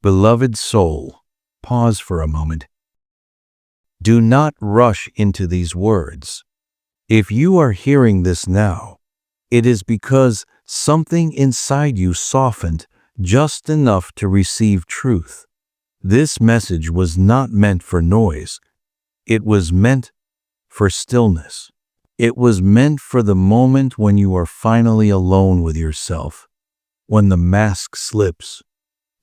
Beloved soul, pause for a moment. Do not rush into these words. If you are hearing this now, it is because something inside you softened just enough to receive truth. This message was not meant for noise. It was meant for stillness. It was meant for the moment when you are finally alone with yourself, when the mask slips,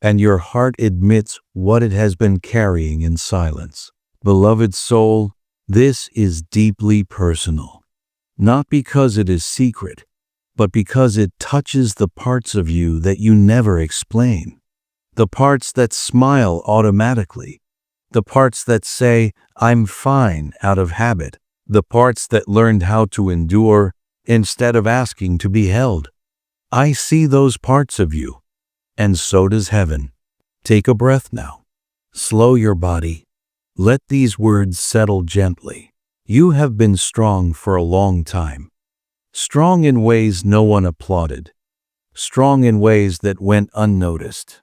and your heart admits what it has been carrying in silence. Beloved soul, this is deeply personal. Not because it is secret, but because it touches the parts of you that you never explain. The parts that smile automatically. The parts that say, "I'm fine," out of habit. The parts that learned how to endure instead of asking to be held. I see those parts of you, and so does heaven. Take a breath now. Slow your body. Let these words settle gently. You have been strong for a long time. Strong in ways no one applauded. Strong in ways that went unnoticed.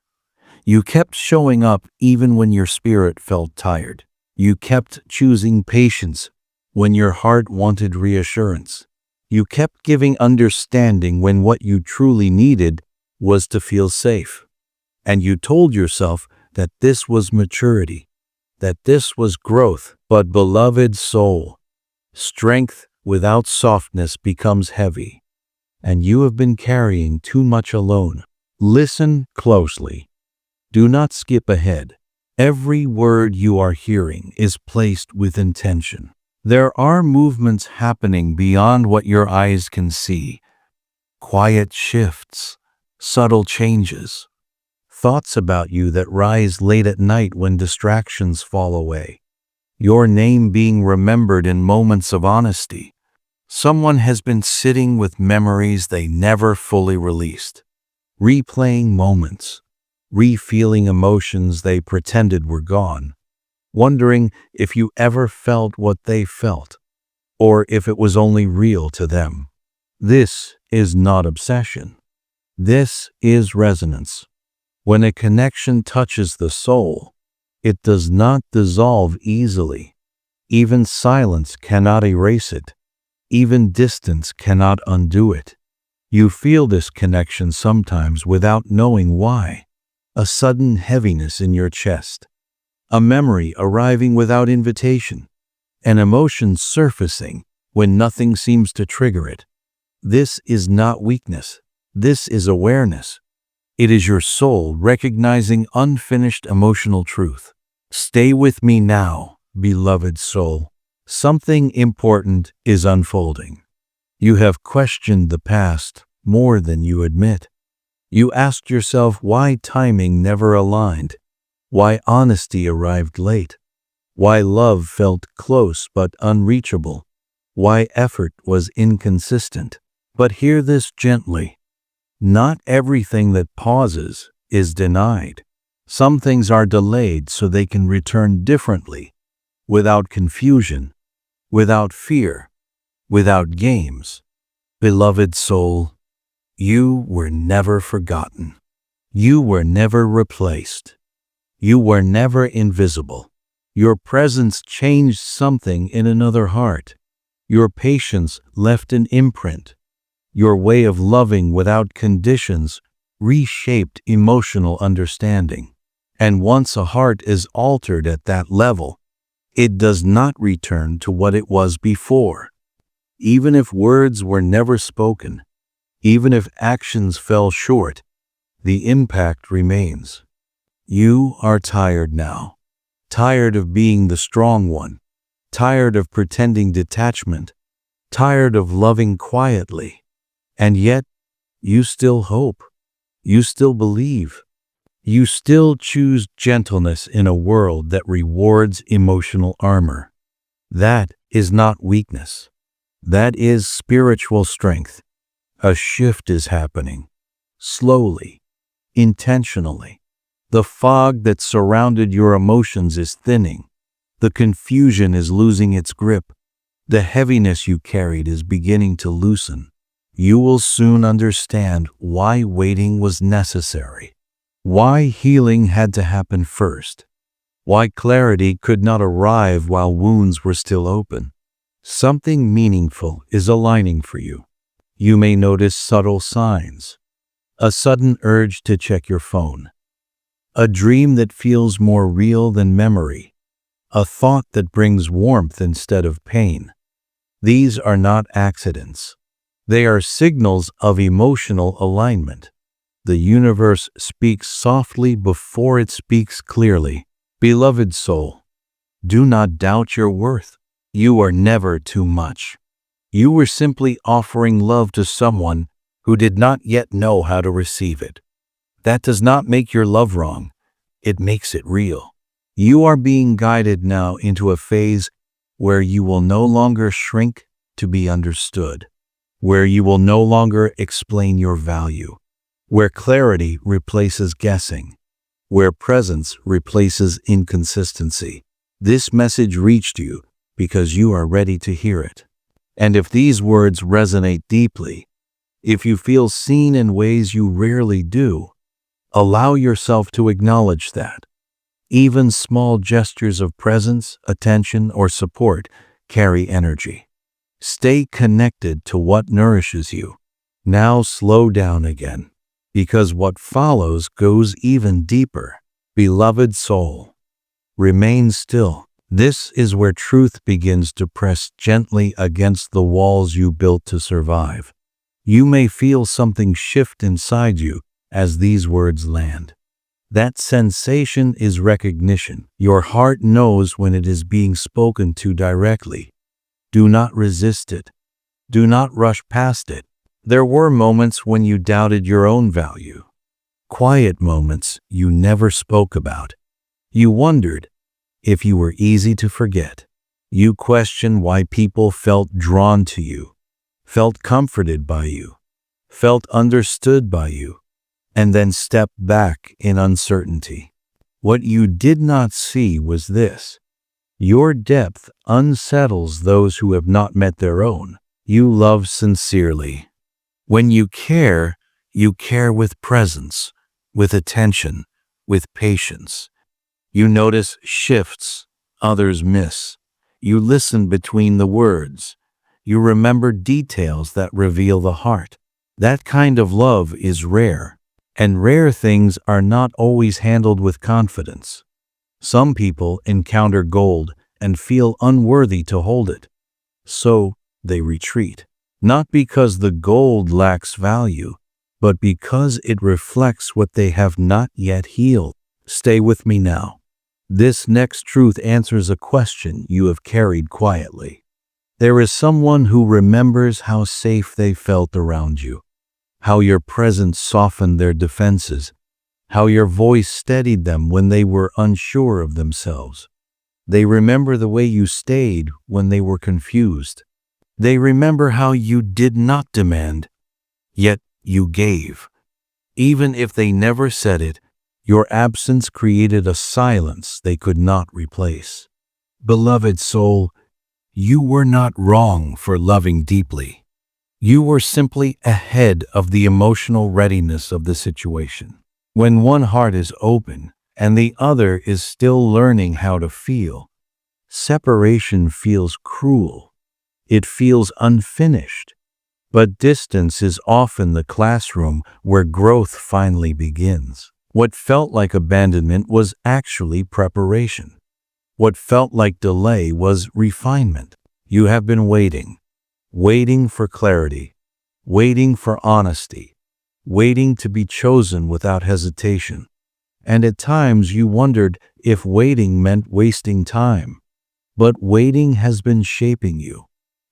You kept showing up even when your spirit felt tired. You kept choosing patience when your heart wanted reassurance. You kept giving understanding when what you truly needed was to feel safe. And you told yourself that this was maturity, that this was growth. But beloved soul, strength without softness becomes heavy, and you have been carrying too much alone. Listen closely. Do not skip ahead. Every word you are hearing is placed with intention. There are movements happening beyond what your eyes can see. Quiet shifts, subtle changes, thoughts about you that rise late at night when distractions fall away. Your name being remembered in moments of honesty. Someone has been sitting with memories they never fully released, replaying moments, re-feeling emotions they pretended were gone, wondering if you ever felt what they felt, or if it was only real to them. This is not obsession. This is resonance. When a connection touches the soul, it does not dissolve easily. Even silence cannot erase it. Even distance cannot undo it. You feel this connection sometimes without knowing why. A sudden heaviness in your chest. A memory arriving without invitation. An emotion surfacing when nothing seems to trigger it. This is not weakness. This is awareness. It is your soul recognizing unfinished emotional truth. Stay with me now, beloved soul. Something important is unfolding. You have questioned the past more than you admit. You asked yourself why timing never aligned, why honesty arrived late, why love felt close but unreachable, why effort was inconsistent. But hear this gently. Not everything that pauses is denied. Some things are delayed so they can return differently, without confusion, without fear, without games. Beloved soul, you were never forgotten. You were never replaced. You were never invisible. Your presence changed something in another heart. Your patience left an imprint. Your way of loving without conditions reshaped emotional understanding. And once a heart is altered at that level, it does not return to what it was before. Even if words were never spoken, even if actions fell short, the impact remains. You are tired now. Tired of being the strong one. Tired of pretending detachment. Tired of loving quietly. And yet, you still hope. You still believe. You still choose gentleness in a world that rewards emotional armor. That is not weakness. That is spiritual strength. A shift is happening. Slowly. Intentionally. The fog that surrounded your emotions is thinning. The confusion is losing its grip. The heaviness you carried is beginning to loosen. You will soon understand why waiting was necessary. Why healing had to happen first. Why clarity could not arrive while wounds were still open. Something meaningful is aligning for you. You may notice subtle signs. A sudden urge to check your phone. A dream that feels more real than memory. A thought that brings warmth instead of pain. These are not accidents. They are signals of emotional alignment. The universe speaks softly before it speaks clearly. Beloved soul, do not doubt your worth. You are never too much. You were simply offering love to someone who did not yet know how to receive it. That does not make your love wrong. It makes it real. You are being guided now into a phase where you will no longer shrink to be understood, where you will no longer explain your value, where clarity replaces guessing, where presence replaces inconsistency. This message reached you because you are ready to hear it. And if these words resonate deeply, if you feel seen in ways you rarely do, allow yourself to acknowledge that. Even small gestures of presence, attention, or support carry energy. Stay connected to what nourishes you. Now slow down again, because what follows goes even deeper. Beloved soul, remain still. This is where truth begins to press gently against the walls you built to survive. You may feel something shift inside you as these words land. That sensation is recognition. Your heart knows when it is being spoken to directly. Do not resist it. Do not rush past it. There were moments when you doubted your own value. Quiet moments you never spoke about. You wondered if you were easy to forget. You questioned why people felt drawn to you, felt comforted by you, felt understood by you, and then stepped back in uncertainty. What you did not see was this. Your depth unsettles those who have not met their own. You love sincerely. When you care with presence, with attention, with patience. You notice shifts others miss. You listen between the words. You remember details that reveal the heart. That kind of love is rare, and rare things are not always handled with confidence. Some people encounter gold and feel unworthy to hold it. So they retreat, not because the gold lacks value, but because it reflects what they have not yet healed. Stay with me now. This next truth answers a question you have carried quietly. There is someone who remembers how safe they felt around you, how your presence softened their defenses, how your voice steadied them when they were unsure of themselves. They remember the way you stayed when they were confused. They remember how you did not demand, yet you gave. Even if they never said it, your absence created a silence they could not replace. Beloved soul, you were not wrong for loving deeply. You were simply ahead of the emotional readiness of the situation. When one heart is open and the other is still learning how to feel, separation feels cruel. It feels unfinished. But distance is often the classroom where growth finally begins. What felt like abandonment was actually preparation. What felt like delay was refinement. You have been waiting for clarity, waiting for honesty, waiting to be chosen without hesitation. And at times you wondered if waiting meant wasting time. But waiting has been shaping you,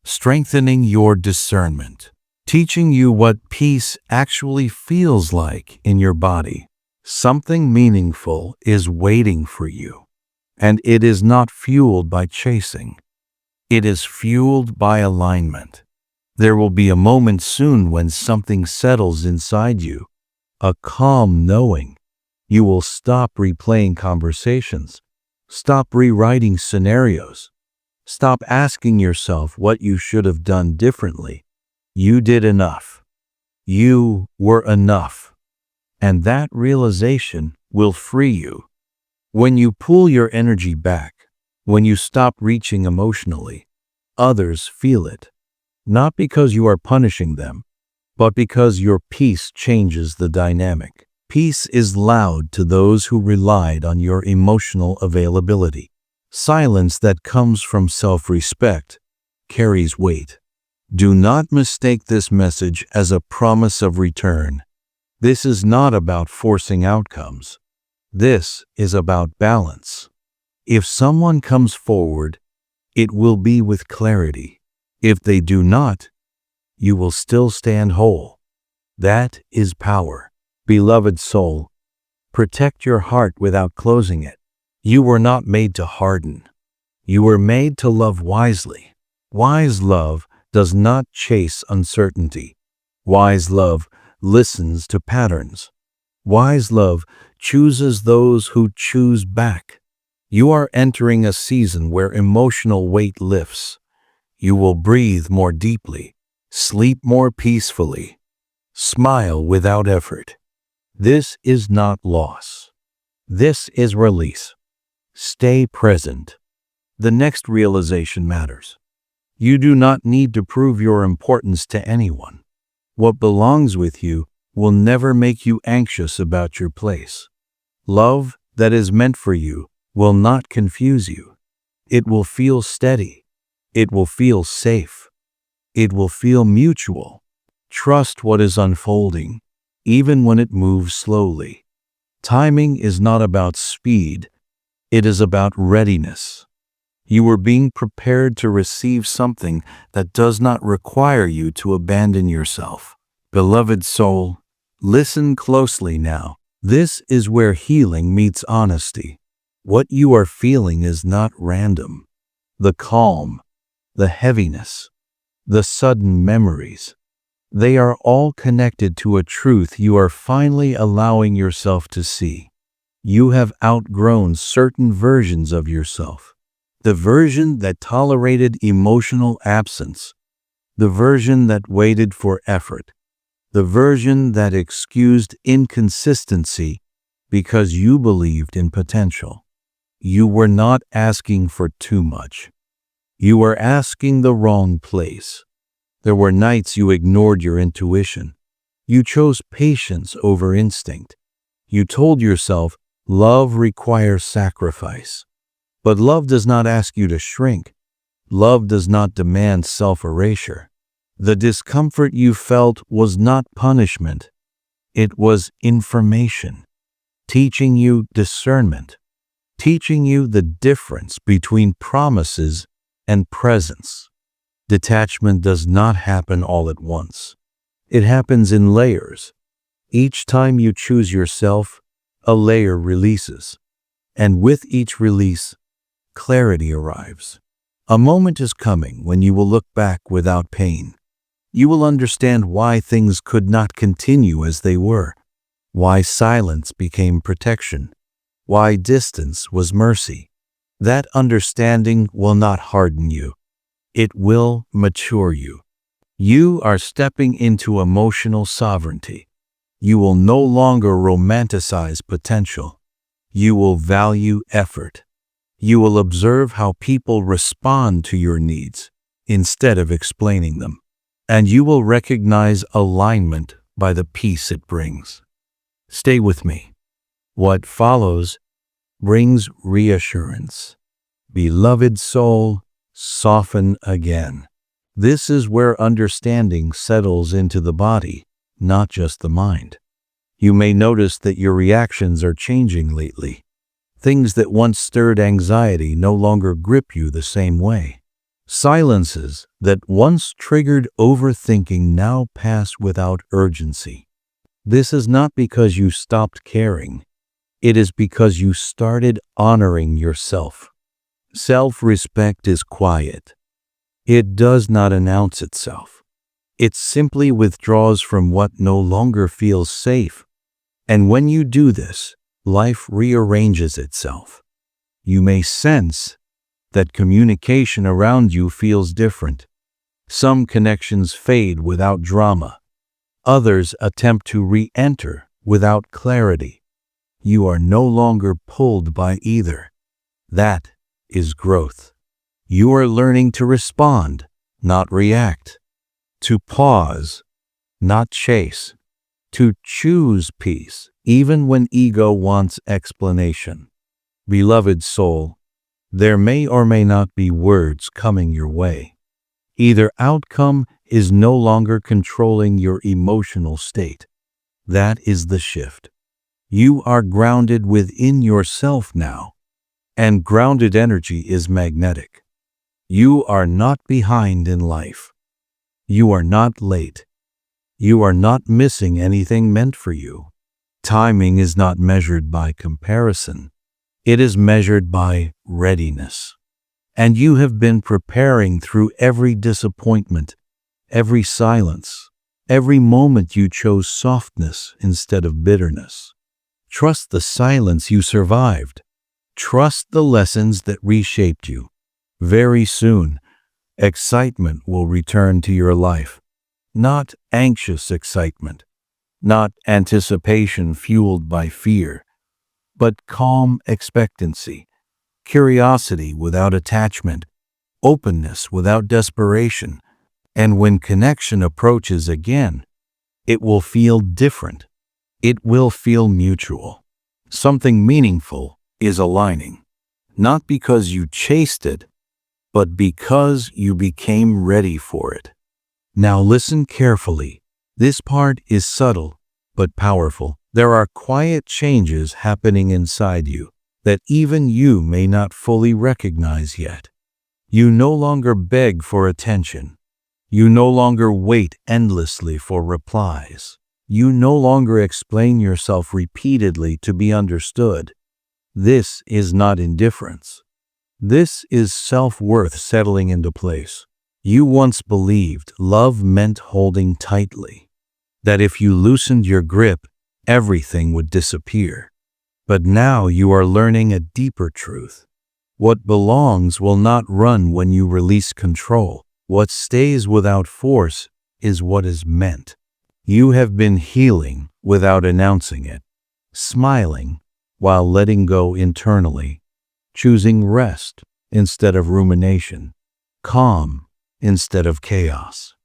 strengthening your discernment, teaching you what peace actually feels like in your body. Something meaningful is waiting for you, and it is not fueled by chasing. It is fueled by alignment. There will be a moment soon when something settles inside you, a calm knowing. You will stop replaying conversations, stop rewriting scenarios, stop asking yourself what you should have done differently. You did enough. You were enough. and that realization will free you. When you pull your energy back, when you stop reaching emotionally, others feel it, not because you are punishing them, but because your peace changes the dynamic. Peace is loud to those who relied on your emotional availability. Silence that comes from self-respect carries weight. Do not mistake this message as a promise of return. This is not about forcing outcomes. This is about balance. If someone comes forward, it will be with clarity. If they do not, you will still stand whole. That is power. Beloved soul, protect your heart without closing it. You were not made to harden. You were made to love wisely. Wise love does not chase uncertainty. Wise love listens to patterns. Wise love chooses those who choose back. You are entering a season where emotional weight lifts. You will breathe more deeply, sleep more peacefully, smile without effort. This is not loss. This is release. Stay present. The next realization matters. You do not need to prove your importance to anyone. What belongs with you will never make you anxious about your place. Love that is meant for you will not confuse you. It will feel steady. It will feel safe. It will feel mutual. Trust what is unfolding, even when it moves slowly. Timing is not about speed. It is about readiness. You are being prepared to receive something that does not require you to abandon yourself. Beloved soul, listen closely now. This is where healing meets honesty. What you are feeling is not random. The calm, the heaviness, the sudden memories, they are all connected to a truth you are finally allowing yourself to see. You have outgrown certain versions of yourself. The version that tolerated emotional absence, the version that waited for effort, the version that excused inconsistency because you believed in potential. You were not asking for too much. You were asking the wrong place. There were nights you ignored your intuition. You chose patience over instinct. You told yourself love requires sacrifice. But love does not ask you to shrink. Love does not demand self-erasure. The discomfort you felt was not punishment. It was information, teaching you discernment, teaching you the difference between promises and presence. Detachment does not happen all at once. It happens in layers. Each time you choose yourself, a layer releases. And with each release, clarity arrives. A moment is coming when you will look back without pain. You will understand why things could not continue as they were, why silence became protection, why distance was mercy. That understanding will not harden you. It will mature you. You are stepping into emotional sovereignty. You will no longer romanticize potential. You will value effort. You will observe how people respond to your needs instead of explaining them. And you will recognize alignment by the peace it brings. Stay with me. What follows brings reassurance. Beloved soul, soften again. This is where understanding settles into the body, not just the mind. You may notice that your reactions are changing lately. Things that once stirred anxiety no longer grip you the same way. Silences that once triggered overthinking now pass without urgency. This is not because you stopped caring. It is because you started honoring yourself. Self-respect is quiet. It does not announce itself. It simply withdraws from what no longer feels safe. And when you do this, life rearranges itself. You may sense that communication around you feels different. Some connections fade without drama. Others attempt to re-enter without clarity. You are no longer pulled by either. That is growth. You are learning to respond, not react. To pause, not chase. To choose peace, even when ego wants explanation. Beloved soul, there may or may not be words coming your way. Either outcome is no longer controlling your emotional state. That is the shift. You are grounded within yourself now, and grounded energy is magnetic. You are not behind in life. You are not late. You are not missing anything meant for you. Timing is not measured by comparison. It is measured by readiness. And you have been preparing through every disappointment, every silence, every moment you chose softness instead of bitterness. Trust the silence you survived. Trust the lessons that reshaped you. Very soon, excitement will return to your life. Not anxious excitement, not anticipation fueled by fear, but calm expectancy, curiosity without attachment, openness without desperation. And when connection approaches again, it will feel different. It will feel mutual. Something meaningful is aligning, not because you chased it, but because you became ready for it. Now listen carefully. This part is subtle but powerful. There are quiet changes happening inside you that even you may not fully recognize yet. You no longer beg for attention. You no longer wait endlessly for replies. You no longer explain yourself repeatedly to be understood. This is not indifference. This is self-worth settling into place. You once believed love meant holding tightly, that if you loosened your grip, everything would disappear. But now you are learning a deeper truth. What belongs will not run when you release control. What stays without force is what is meant. You have been healing without announcing it, smiling while letting go internally, choosing rest instead of rumination, calm instead of chaos.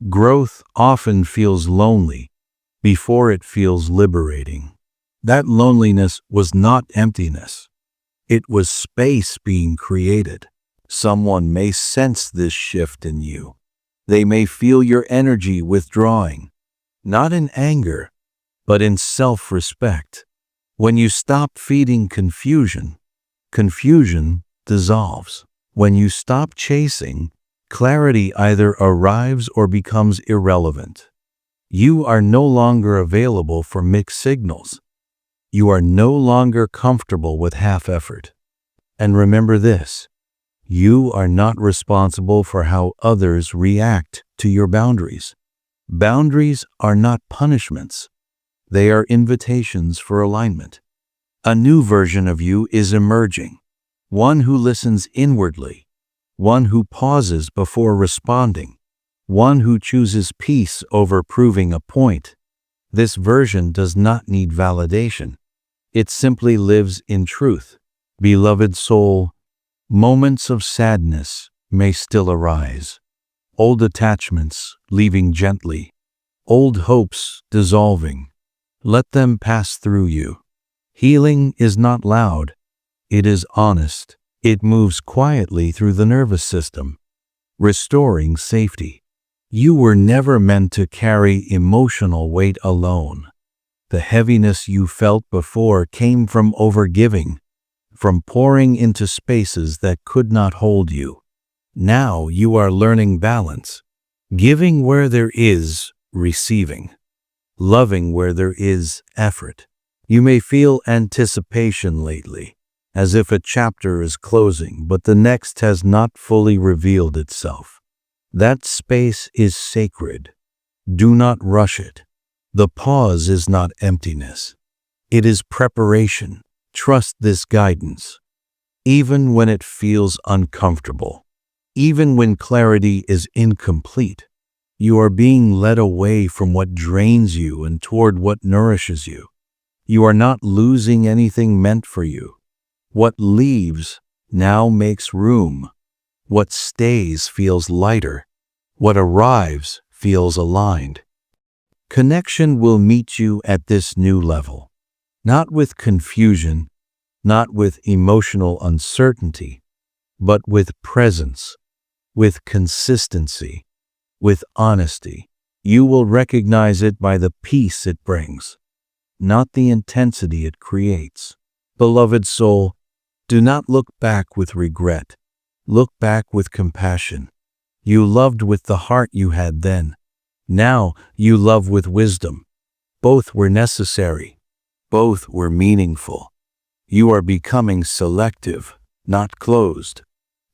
Growth often feels lonely before it feels liberating. That loneliness was not emptiness. It was space being created. Someone may sense this shift in you. They may feel your energy withdrawing, not in anger, but in self-respect. When you stop feeding confusion, confusion dissolves. When you stop chasing, clarity either arrives or becomes irrelevant. You are no longer available for mixed signals. You are no longer comfortable with half effort. And remember this, you are not responsible for how others react to your boundaries. Boundaries are not punishments. They are invitations for alignment. A new version of you is emerging, one who listens inwardly, one who pauses before responding, one who chooses peace over proving a point. This version does not need validation. It simply lives in truth. Beloved soul, moments of sadness may still arise. Old attachments leaving gently, old hopes dissolving. Let them pass through you. Healing is not loud. It is honest. It moves quietly through the nervous system, restoring safety. You were never meant to carry emotional weight alone. The heaviness you felt before came from overgiving, from pouring into spaces that could not hold you. Now you are learning balance, giving where there is receiving, loving where there is effort. You may feel anticipation lately, as if a chapter is closing, but the next has not fully revealed itself. That space is sacred. Do not rush it. The pause is not emptiness. It is preparation. Trust this guidance. Even when it feels uncomfortable, even when clarity is incomplete, You are being led away from what drains you and toward what nourishes you. You are not losing anything meant for you. What leaves now makes room. What stays feels lighter. What arrives feels aligned. Connection will meet you at this new level, not with confusion, not with emotional uncertainty, but with presence, with consistency, with honesty. You will recognize it by the peace it brings, not the intensity it creates. Beloved soul, do not look back with regret. Look back with compassion. You loved with the heart you had then. Now you love with wisdom. Both were necessary. Both were meaningful. You are becoming selective, not closed.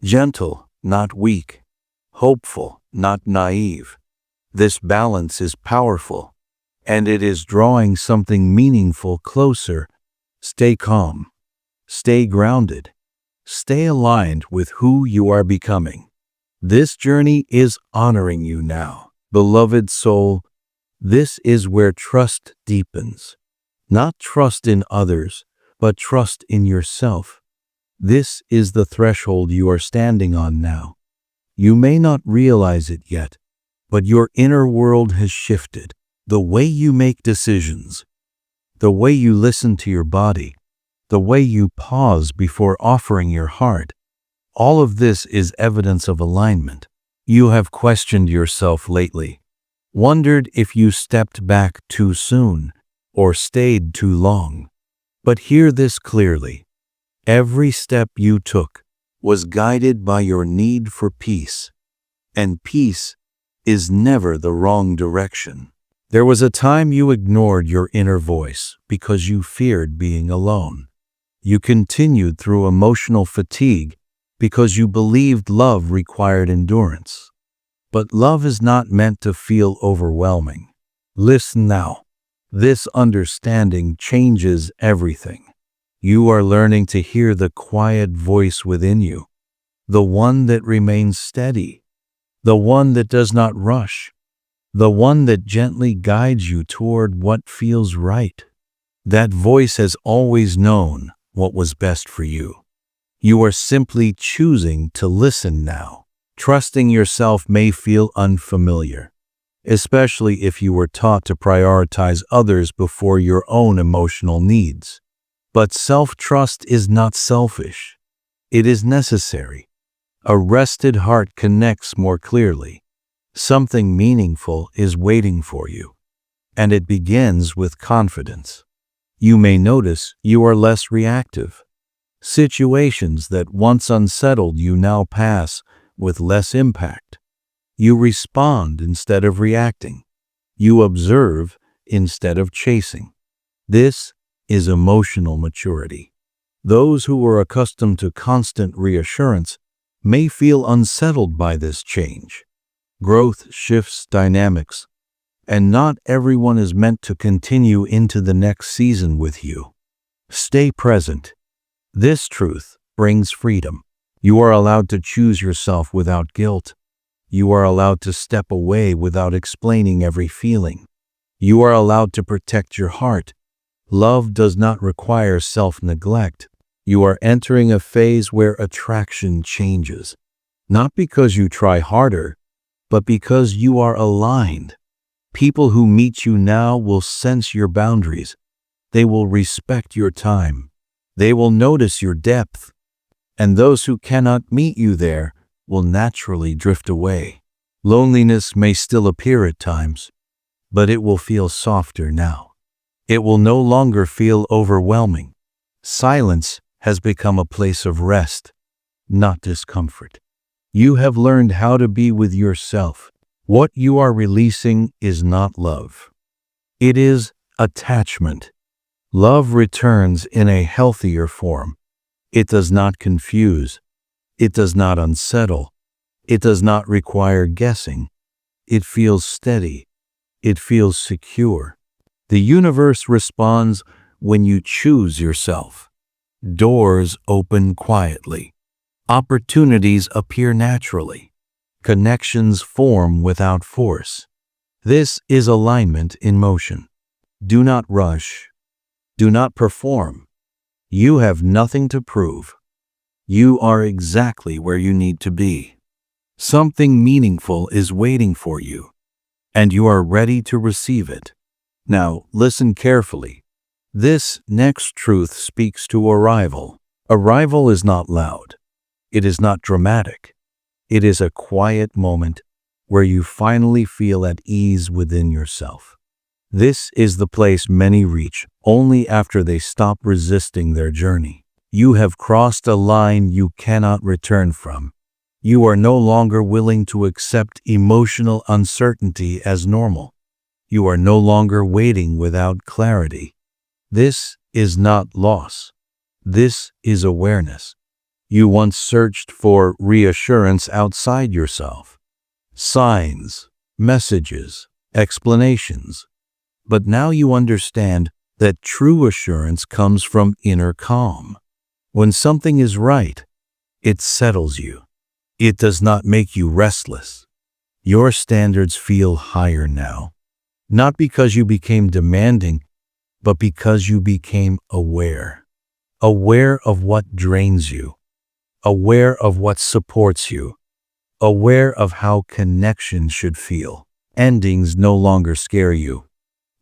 Gentle, not weak. Hopeful, not naive. This balance is powerful, and it is drawing something meaningful closer. Stay calm. Stay grounded. Stay aligned with who you are becoming. This journey is honoring you now. Beloved soul, this is where trust deepens. Not trust in others, but trust in yourself. This is the threshold you are standing on now. You may not realize it yet, but your inner world has shifted. The way you make decisions, the way you listen to your body, the way you pause before offering your heart, all of this is evidence of alignment. You have questioned yourself lately, wondered if you stepped back too soon or stayed too long. But hear this clearly. Every step you took was guided by your need for peace, and peace is never the wrong direction. There was a time you ignored your inner voice because you feared being alone. You continued through emotional fatigue because you believed love required endurance. But love is not meant to feel overwhelming. Listen now. This understanding changes everything. You are learning to hear the quiet voice within you, the one that remains steady, the one that does not rush, the one that gently guides you toward what feels right. That voice has always known what was best for you. You are simply choosing to listen now. Trusting yourself may feel unfamiliar, especially if you were taught to prioritize others before your own emotional needs. But self-trust is not selfish. It is necessary. A rested heart connects more clearly. Something meaningful is waiting for you, and it begins with confidence. You may notice you are less reactive. Situations that once unsettled you now pass with less impact. You respond instead of reacting. You observe instead of chasing. This is emotional maturity. Those who are accustomed to constant reassurance may feel unsettled by this change. Growth shifts dynamics, and not everyone is meant to continue into the next season with you. Stay present. This truth brings freedom. You are allowed to choose yourself without guilt. You are allowed to step away without explaining every feeling. You are allowed to protect your heart. Love does not require self-neglect. You are entering a phase where attraction changes, not because you try harder, but because you are aligned. People who meet you now will sense your boundaries. They will respect your time. They will notice your depth. And those who cannot meet you there will naturally drift away. Loneliness may still appear at times, but it will feel softer now. It will no longer feel overwhelming. Silence has become a place of rest, not discomfort. You have learned how to be with yourself. What you are releasing is not love. It is attachment. Love returns in a healthier form. It does not confuse. It does not unsettle. It does not require guessing. It feels steady. It feels secure. The universe responds when you choose yourself. Doors open quietly. Opportunities appear naturally. Connections form without force. This is alignment in motion. Do not rush. Do not perform. You have nothing to prove. You are exactly where you need to be. Something meaningful is waiting for you, and you are ready to receive it. Now, listen carefully. This next truth speaks to arrival. Arrival is not loud. It is not dramatic. It is a quiet moment where you finally feel at ease within yourself. This is the place many reach only after they stop resisting their journey. You have crossed a line you cannot return from. You are no longer willing to accept emotional uncertainty as normal. You are no longer waiting without clarity. This is not loss. This is awareness. You once searched for reassurance outside yourself. Signs, messages, explanations. But now you understand that true assurance comes from inner calm. When something is right, it settles you. It does not make you restless. Your standards feel higher now. Not because you became demanding, but because you became aware. Aware of what drains you. Aware of what supports you. Aware of how connection should feel. Endings no longer scare you.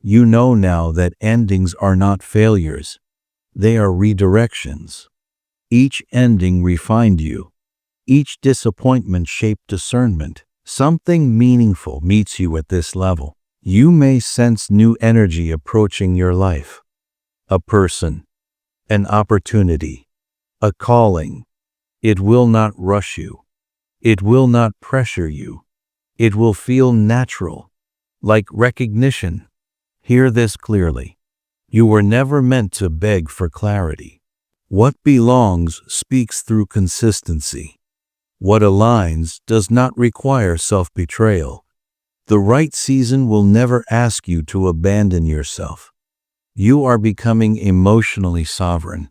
You know now that endings are not failures. They are redirections. Each ending refined you. Each disappointment shaped discernment. Something meaningful meets you at this level. You may sense new energy approaching your life. A person, an opportunity, a calling. It will not rush you. It will not pressure you. It will feel natural, like recognition. Hear this clearly. You were never meant to beg for clarity. What belongs speaks through consistency. What aligns does not require self-betrayal. The right season will never ask you to abandon yourself. You are becoming emotionally sovereign.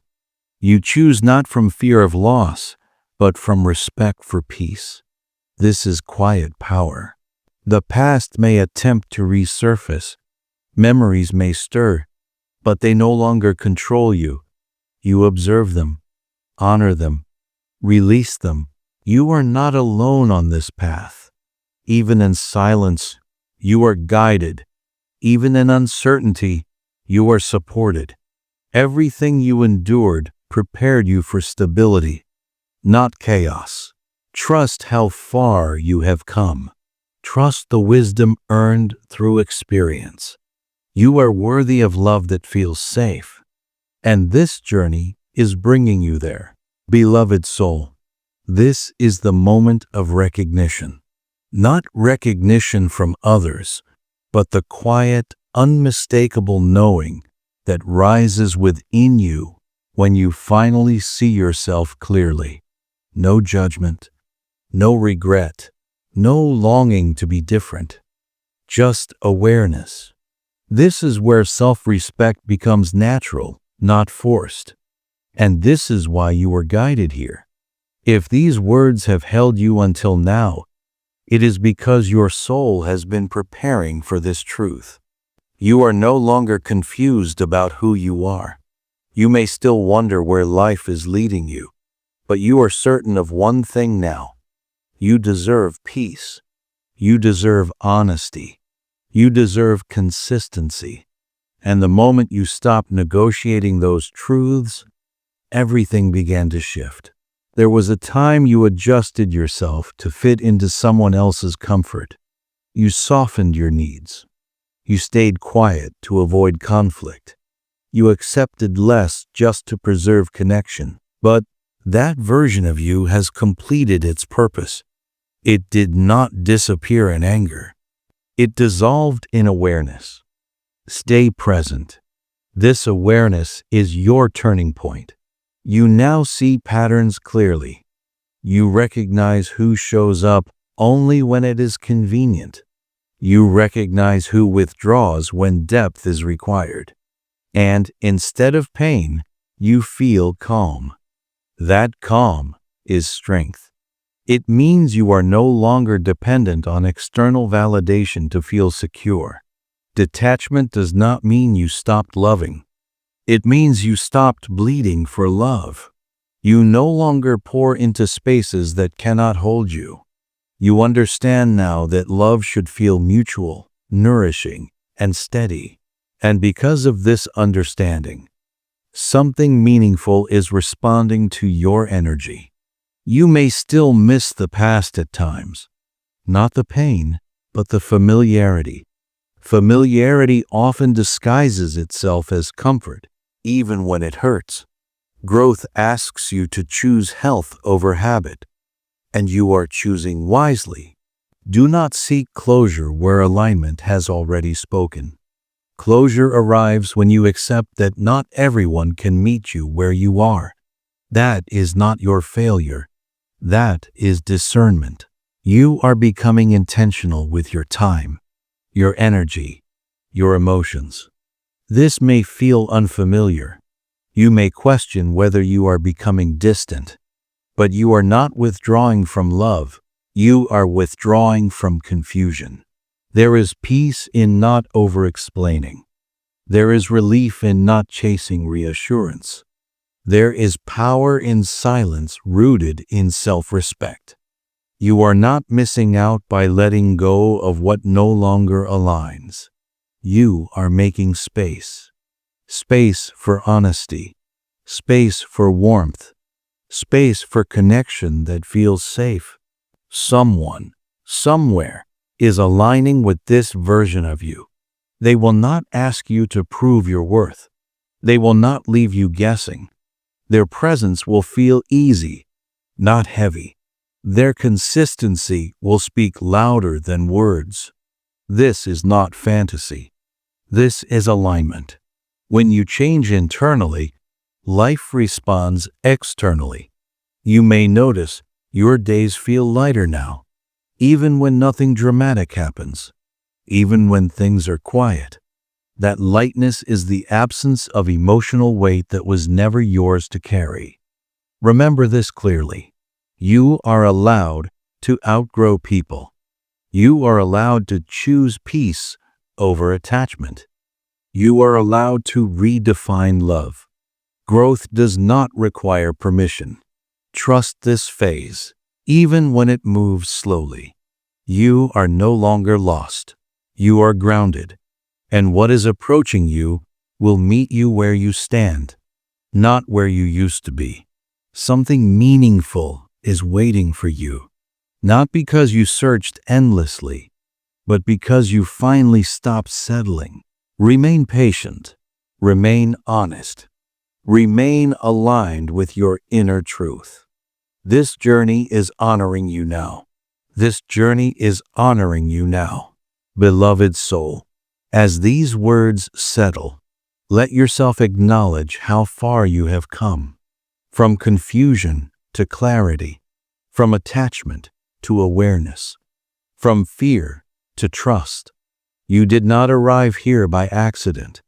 You choose not from fear of loss, but from respect for peace. This is quiet power. The past may attempt to resurface. Memories may stir, but they no longer control you. You observe them, honor them, release them. You are not alone on this path. Even in silence, you are guided. Even in uncertainty, you are supported. Everything you endured prepared you for stability, not chaos. Trust how far you have come. Trust the wisdom earned through experience. You are worthy of love that feels safe. And this journey is bringing you there. Beloved soul, this is the moment of recognition. Not recognition from others, but the quiet, unmistakable knowing that rises within you when you finally see yourself clearly. No judgment, no regret, no longing to be different, just awareness. This is where self-respect becomes natural, not forced. And this is why you were guided here. If these words have held you until now, it is because your soul has been preparing for this truth. You are no longer confused about who you are. You may still wonder where life is leading you, but you are certain of one thing now. You deserve peace. You deserve honesty. You deserve consistency. And the moment you stopped negotiating those truths, everything began to shift. There was a time you adjusted yourself to fit into someone else's comfort. You softened your needs. You stayed quiet to avoid conflict. You accepted less just to preserve connection. But that version of you has completed its purpose. It did not disappear in anger. It dissolved in awareness. Stay present. This awareness is your turning point. You now see patterns clearly. You recognize who shows up only when it is convenient. You recognize who withdraws when depth is required. And instead of pain, you feel calm. That calm is strength. It means you are no longer dependent on external validation to feel secure. Detachment does not mean you stopped loving. It means you stopped bleeding for love. You no longer pour into spaces that cannot hold you. You understand now that love should feel mutual, nourishing, and steady. And because of this understanding, something meaningful is responding to your energy. You may still miss the past at times. Not the pain, but the familiarity. Familiarity often disguises itself as comfort, even when it hurts. Growth asks you to choose health over habit, and you are choosing wisely. Do not seek closure where alignment has already spoken. Closure arrives when you accept that not everyone can meet you where you are. That is not your failure. That is discernment. You are becoming intentional with your time, your energy, your emotions. This may feel unfamiliar. You may question whether you are becoming distant, but you are not withdrawing from love. You are withdrawing from confusion. There is peace in not over-explaining. There is relief in not chasing reassurance. There is power in silence rooted in self-respect. You are not missing out by letting go of what no longer aligns. You are making space. Space for honesty. Space for warmth. Space for connection that feels safe. Someone, somewhere, is aligning with this version of you. They will not ask you to prove your worth. They will not leave you guessing. Their presence will feel easy, not heavy. Their consistency will speak louder than words. This is not fantasy. This is alignment. When you change internally, life responds externally. You may notice your days feel lighter now, even when nothing dramatic happens, even when things are quiet. That lightness is the absence of emotional weight that was never yours to carry. Remember this clearly. You are allowed to outgrow people. You are allowed to choose peace over attachment. You are allowed to redefine love. Growth does not require permission. Trust this phase, even when it moves slowly. You are no longer lost. You are grounded. And what is approaching you will meet you where you stand, not where you used to be. Something meaningful is waiting for you, not because you searched endlessly, but because you finally stopped settling. Remain patient. Remain honest. Remain aligned with your inner truth. This journey is honoring you now. This journey is honoring you now. Beloved soul, as these words settle, let yourself acknowledge how far you have come. From confusion to clarity, from attachment to awareness, from fear to trust. You did not arrive here by accident.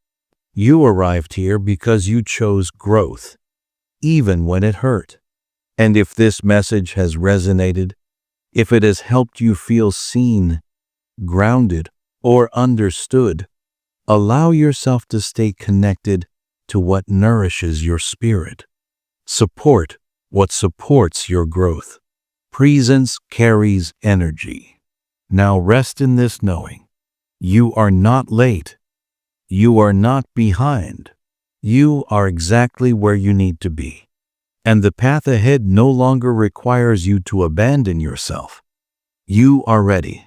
You arrived here because you chose growth, even when it hurt. And if this message has resonated, if it has helped you feel seen, grounded, or understood, allow yourself to stay connected to what nourishes your spirit. Support what supports your growth. Presence carries energy. Now rest in this knowing. You are not late. You are not behind. You are exactly where you need to be. And the path ahead no longer requires you to abandon yourself. You are ready.